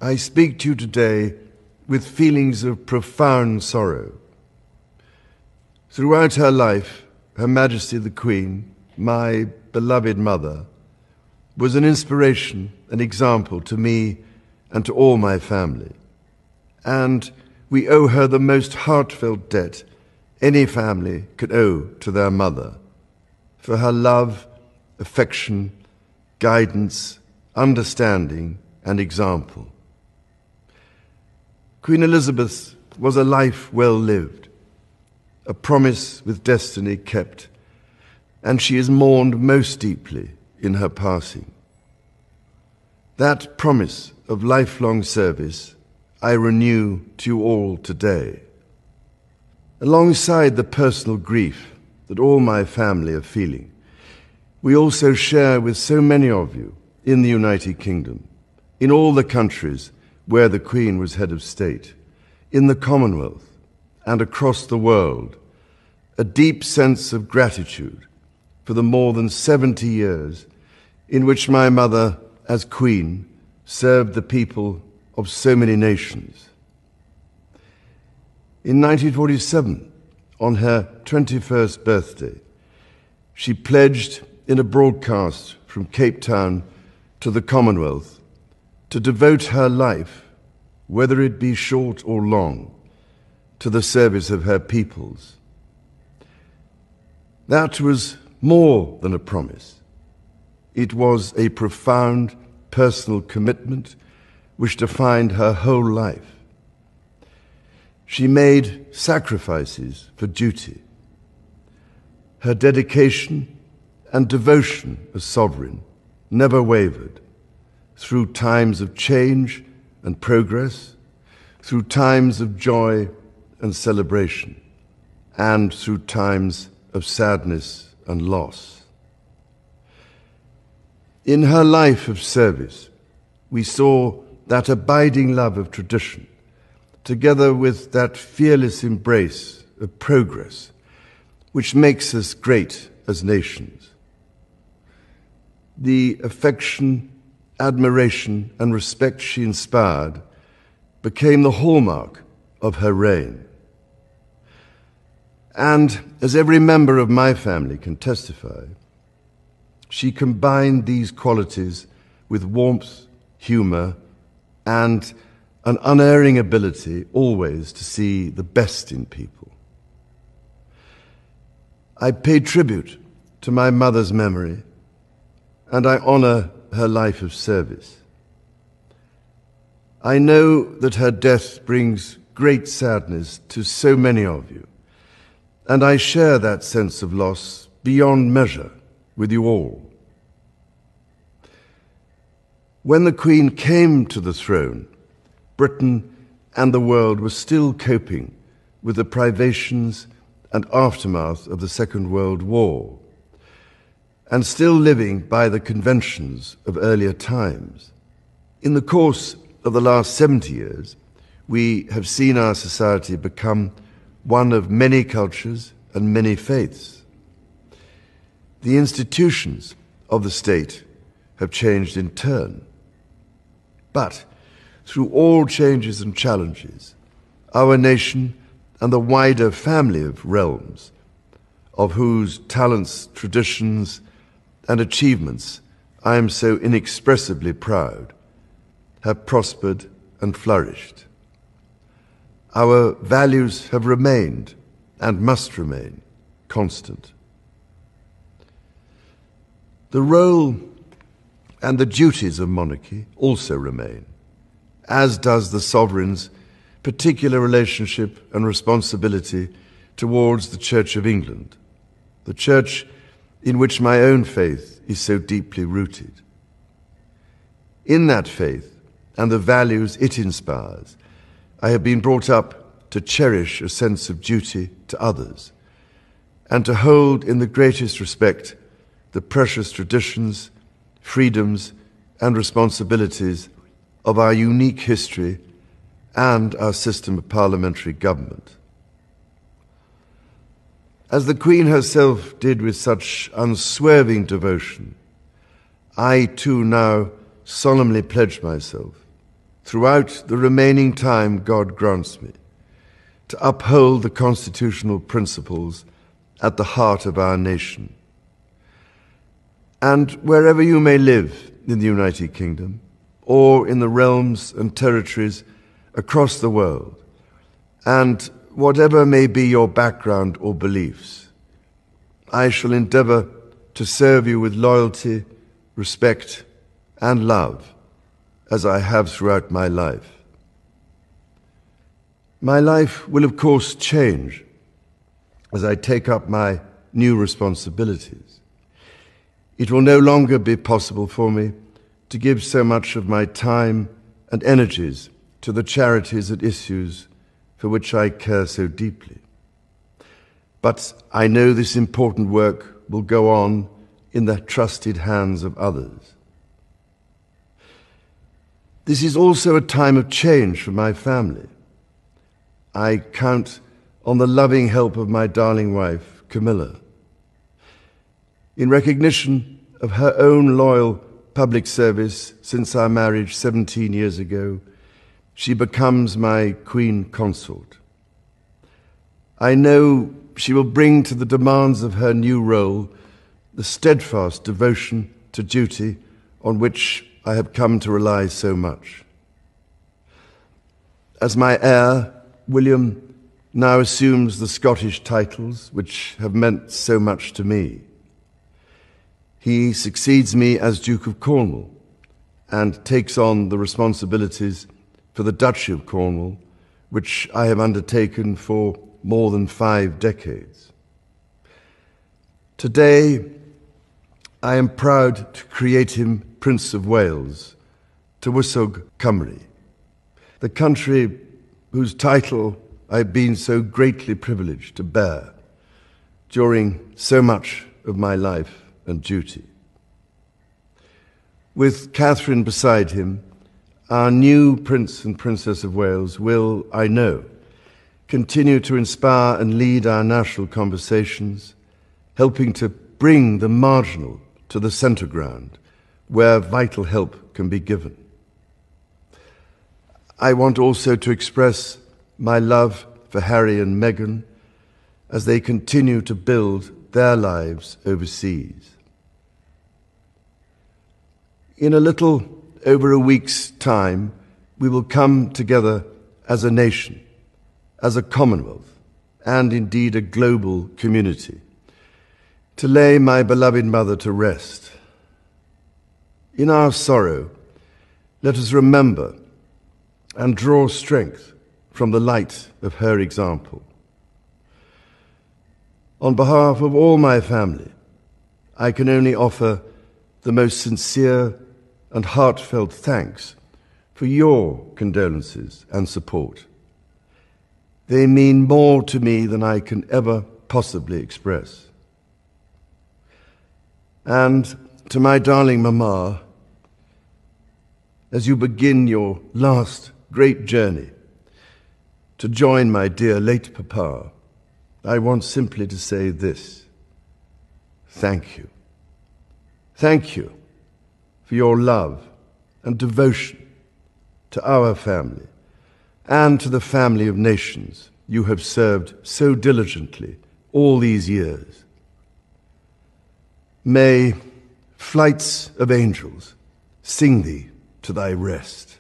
I speak to you today with feelings of profound sorrow. Throughout her life, Her Majesty the Queen, my beloved mother, was an inspiration, an example to me and to all my family. And we owe her the most heartfelt debt any family can owe to their mother, for her love, affection, guidance, understanding, and example. Queen Elizabeth was a life well lived, a promise with destiny kept, and she is mourned most deeply in her passing. That promise of lifelong service I renew to you all today. Alongside the personal grief that all my family are feeling, we also share with so many of you in the United Kingdom, in all the countries where the Queen was head of state, in the Commonwealth and across the world, a deep sense of gratitude for the more than 70 years in which my mother, as Queen, served the people of so many nations. In 1947, on her 21st birthday, she pledged in a broadcast from Cape Town to the Commonwealth to devote her life, whether it be short or long, to the service of her peoples. That was more than a promise. It was a profound personal commitment which defined her whole life. She made sacrifices for duty. Her dedication and devotion as sovereign never wavered through times of change and progress, through times of joy and celebration, and through times of sadness and loss. In her life of service, we saw that abiding love of tradition, together with that fearless embrace of progress, which makes us great as nations. The affection, admiration, and respect she inspired became the hallmark of her reign. And as every member of my family can testify, she combined these qualities with warmth, humor, and an unerring ability always to see the best in people. I pay tribute to my mother's memory, and I honor her life of service. I know that her death brings great sadness to so many of you, and I share that sense of loss beyond measure with you all. When the Queen came to the throne, Britain and the world were still coping with the privations and aftermath of the Second World War, and still living by the conventions of earlier times. In the course of the last 70 years, we have seen our society become one of many cultures and many faiths. The institutions of the state have changed in turn. But through all changes and challenges, our nation and the wider family of realms, of whose talents, traditions, and achievements I am so inexpressibly proud, have prospered and flourished. Our values have remained and must remain constant. The role and the duties of monarchy also remain, as does the sovereign's particular relationship and responsibility towards the Church of England, the church in which my own faith is so deeply rooted. In that faith and the values it inspires, I have been brought up to cherish a sense of duty to others and to hold in the greatest respect the precious traditions, freedoms, and responsibilities of our unique history and our system of parliamentary government. As the Queen herself did with such unswerving devotion, I too now solemnly pledge myself throughout the remaining time God grants me, to uphold the constitutional principles at the heart of our nation. And wherever you may live in the United Kingdom, or in the realms and territories across the world, and whatever may be your background or beliefs, I shall endeavor to serve you with loyalty, respect, and love, as I have throughout my life. My life will, of course, change as I take up my new responsibilities. It will no longer be possible for me to give so much of my time and energies to the charities and issues for which I care so deeply. But I know this important work will go on in the trusted hands of others. This is also a time of change for my family. I count on the loving help of my darling wife, Camilla. In recognition of her own loyal public service since our marriage 17 years ago, she becomes my Queen Consort. I know she will bring to the demands of her new role the steadfast devotion to duty on which I have come to rely so much. As my heir, William now assumes the Scottish titles which have meant so much to me. He succeeds me as Duke of Cornwall and takes on the responsibilities for the Duchy of Cornwall, which I have undertaken for more than 5 decades. Today, I am proud to create him Prince of Wales, Tywysog Cymru, the country whose title I have been so greatly privileged to bear during so much of my life and duty. With Catherine beside him, our new Prince and Princess of Wales will, I know, continue to inspire and lead our national conversations, helping to bring the marginal to the centre ground, where vital help can be given. I want also to express my love for Harry and Meghan as they continue to build their lives overseas. In a little over a week's time, we will come together as a nation, as a Commonwealth, and indeed a global community, to lay my beloved mother to rest. In our sorrow, let us remember and draw strength from the light of her example. On behalf of all my family, I can only offer the most sincere and heartfelt thanks for your condolences and support. They mean more to me than I can ever possibly express. And to my darling Mama, as you begin your last great journey to join my dear late Papa, I want simply to say this: thank you. Thank you for your love and devotion to our family and to the family of nations you have served so diligently all these years. May flights of angels sing thee to thy rest.